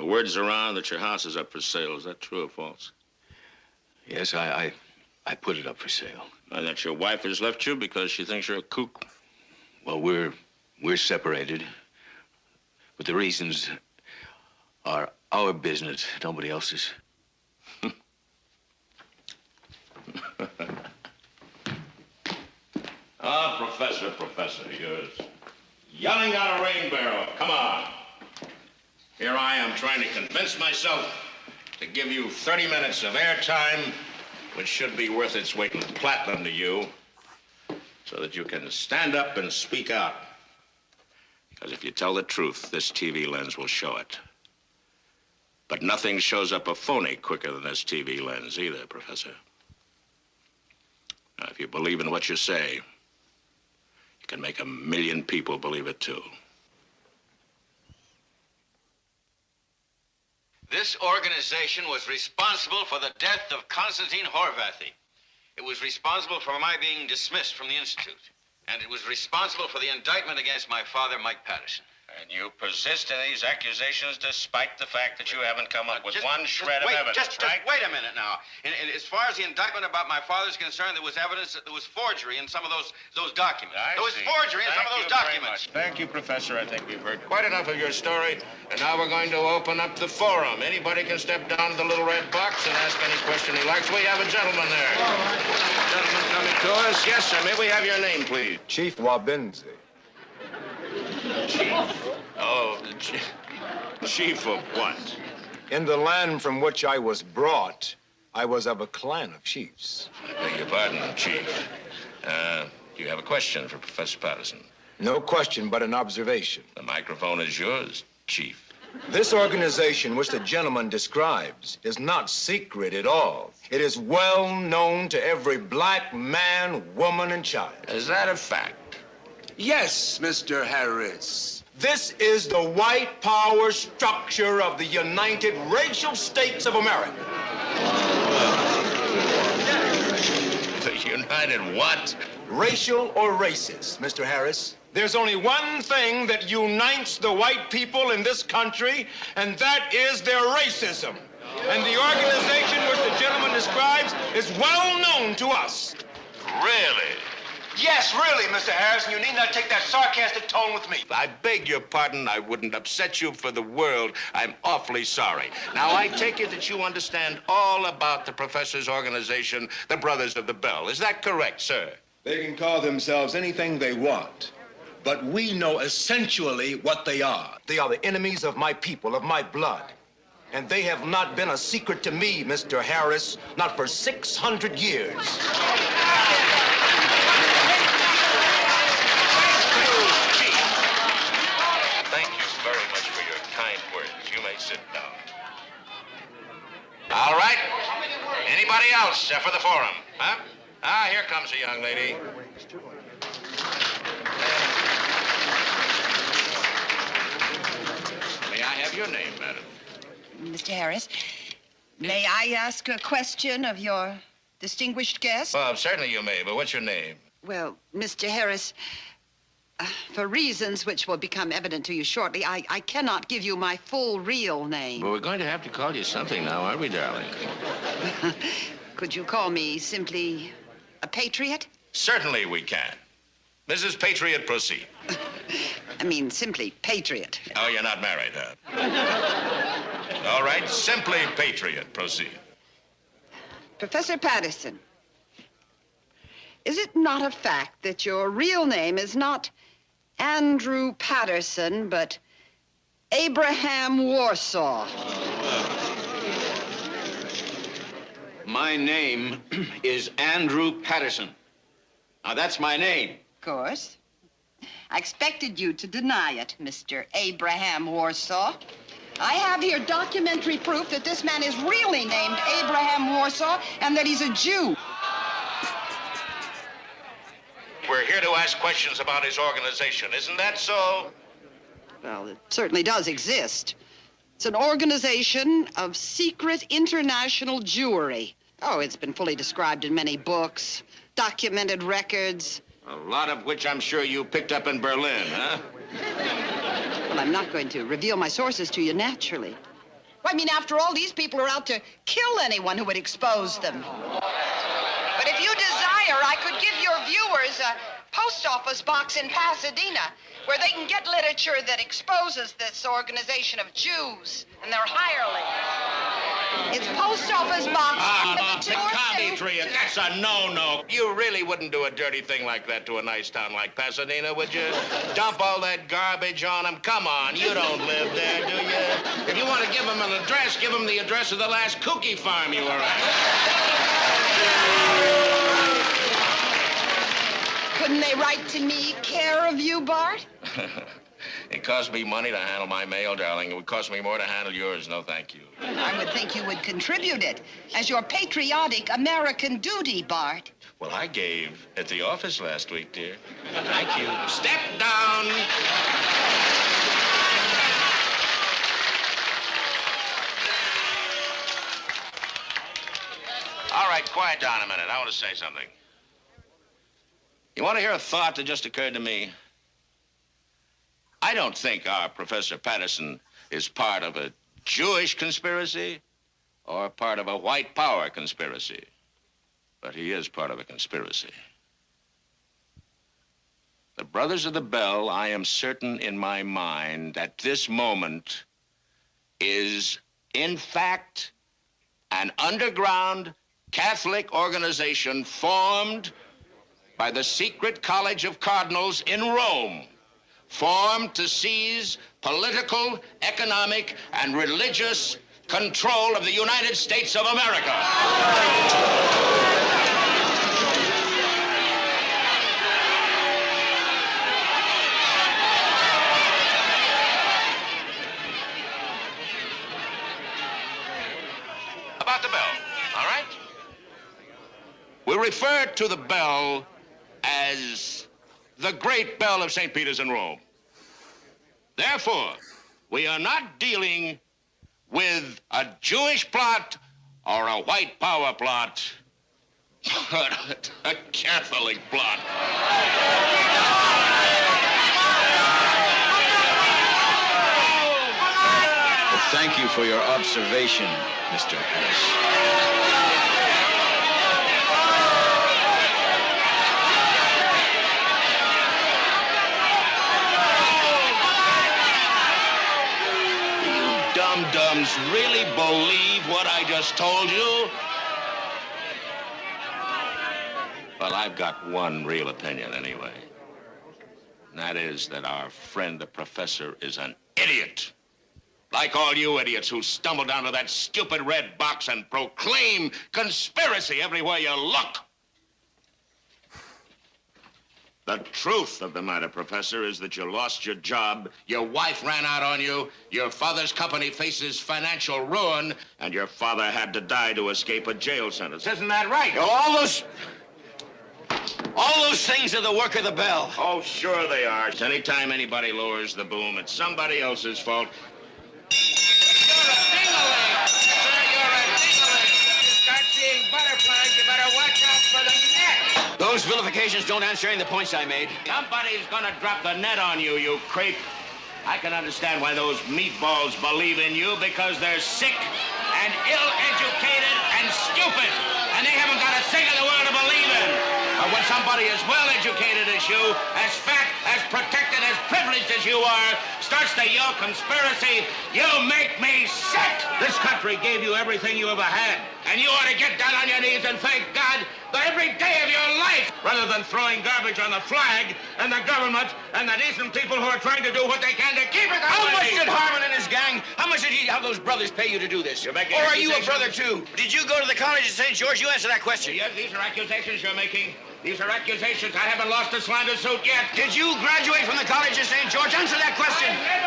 The word's around that your house is up for sale. Is that true or false? Yes, I put it up for sale. And that your wife has left you because she thinks you're a kook? Well, we're separated. But the reasons are our business, nobody else's. Professor, you're yelling down a rain barrel. Come on. Here I am trying to convince myself to give you 30 minutes of airtime, which should be worth its weight in platinum to you, so that you can stand up and speak out. Because if you tell the truth, this TV lens will show it. But nothing shows up a phony quicker than this TV lens either, Professor. Now, if you believe in what you say, you can make 1 million people believe it too. This organization was responsible for the death of Constantine Horvathy. It was responsible for my being dismissed from the Institute. And it was responsible for the indictment against my father, Mike Patterson. And you persist in these accusations despite the fact that you haven't come up with one shred of evidence, just right? wait a minute now. As far as the indictment about my father's concerned, there was evidence that there was forgery in some of those documents. There was forgery in some of those documents. Thank you, Professor. I think we've heard quite enough of your story. And now we're going to open up the forum. Anybody can step down to the little red box and ask any question he likes. We have a gentleman there. Gentleman coming to us. Yes, sir. May we have your name, please? Chief Wabinzi. Chief? Oh, chief of what? In the land from which I was brought, I was of a clan of chiefs. I beg your pardon, Chief. Do you have a question for Professor Patterson? No question, but an observation. The microphone is yours, Chief. This organization which the gentleman describes is not secret at all. It is well known to every black man, woman, and child. Is that a fact? Yes, Mr. Harris. This is the white power structure of the United Racial States of America. The United what? Racial or racist, Mr. Harris? There's only one thing that unites the white people in this country, and that is their racism. And the organization which the gentleman describes is well known to us. Really? Yes, really, Mr. Harrison. You need not take that sarcastic tone with me. I beg your pardon. I wouldn't upset you for the world. I'm awfully sorry. Now, I take it that you understand all about the professor's organization, the Brothers of the Bell. Is that correct, sir? They can call themselves anything they want, but we know essentially what they are. They are the enemies of my people, of my blood. And they have not been a secret to me, Mr. Harris, not for 600 years. Sit down. All right. Anybody else for the forum? Huh? Ah, here comes a young lady. May I have your name, madam? Mr. Harris, may I ask a question of your distinguished guest? Well, certainly you may, but what's your name? Well, Mr. Harris, for reasons which will become evident to you shortly, I cannot give you my full real name. Well, we're going to have to call you something now, aren't we, darling? Could you call me simply a patriot? Certainly we can. Mrs. Patriot, proceed. I mean, simply patriot. Oh, you're not married, huh? All right, simply Patriot, proceed. Professor Patterson, is it not a fact that your real name is not Andrew Patterson, but Abraham Warsaw? My name is Andrew Patterson. Now, that's my name. Of course. I expected you to deny it, Mr. Abraham Warsaw. I have here documentary proof that this man is really named Abraham Warsaw and that he's a Jew. We're here to ask questions about his organization. Isn't that so? Well, it certainly does exist. It's an organization of secret international Jewry. Oh, it's been fully described in many books, documented records. A lot of which I'm sure you picked up in Berlin, huh? Well, I'm not going to reveal my sources to you, naturally. I mean, after all, these people are out to kill anyone who would expose them. But if you desire, I could give your viewers a post office box in Pasadena where they can get literature that exposes this organization of Jews and their hirelings. It's post office box. Cabinetry, that's a no-no. You really wouldn't do a dirty thing like that to a nice town like Pasadena, would you? Dump all that garbage on them? Come on, you don't live there, do you? If you want to give them an address, give them the address of the last kooky farm you were at. Couldn't they write to me, care of you, Bart? It cost me money to handle my mail, darling. It would cost me more to handle yours. No, thank you. I would think you would contribute it as your patriotic American duty, Bart. Well, I gave at the office last week, dear. Thank you. Step down. All right, quiet down a minute. I want to say something. You want to hear a thought that just occurred to me? I don't think our Professor Patterson is part of a Jewish conspiracy or part of a white power conspiracy. But he is part of a conspiracy. The Brothers of the Bell, I am certain in my mind at this moment, is in fact an underground Catholic organization formed by the secret college of cardinals in Rome, formed to seize political, economic, and religious control of the United States of America. About the bell, all right? We refer to the bell as the Great Bell of St. Peter's in Rome. Therefore, we are not dealing with a Jewish plot or a white power plot, but a Catholic plot. Well, thank you for your observation, Mr. Harris. Dum-dums really believe what I just told you? Well, I've got one real opinion anyway. And that is that our friend, the professor, is an idiot. Like all you idiots who stumble down to that stupid red box and proclaim conspiracy everywhere you look. The truth of the matter, Professor, is that you lost your job, your wife ran out on you, your father's company faces financial ruin, and your father had to die to escape a jail sentence. Isn't that right? All those things are the work of the bell. Oh, sure they are. Anytime anybody lowers the boom, it's somebody else's fault. You're a ding-a-ling! Sir, you're a ding-a-ling! You start seeing butterflies, you better watch out for the net! Those vilifications don't answer any of the points I made. Somebody's gonna drop the net on you, you creep. I can understand why those meatballs believe in you, because they're sick and ill-educated and stupid, and they haven't got a thing in the world to believe in. But when somebody as well-educated as you, as fat, as protected, as privileged as you are, starts to yell conspiracy, you make me sick! This country gave you everything you ever had, and you ought to get down on your knees and thank God that every day of your life, rather than throwing garbage on the flag and the government and the decent people who are trying to do what they can to keep it that How way. much did Harmon and his gang, how much did he have those brothers pay you to do this? You're making Or are you a accusations. brother too? Did you go to the college of St. George? You answer that question. Yes, these are accusations you're making. These are accusations. I haven't lost a slander suit yet. Did you graduate from the college of St. George? Answer that question. I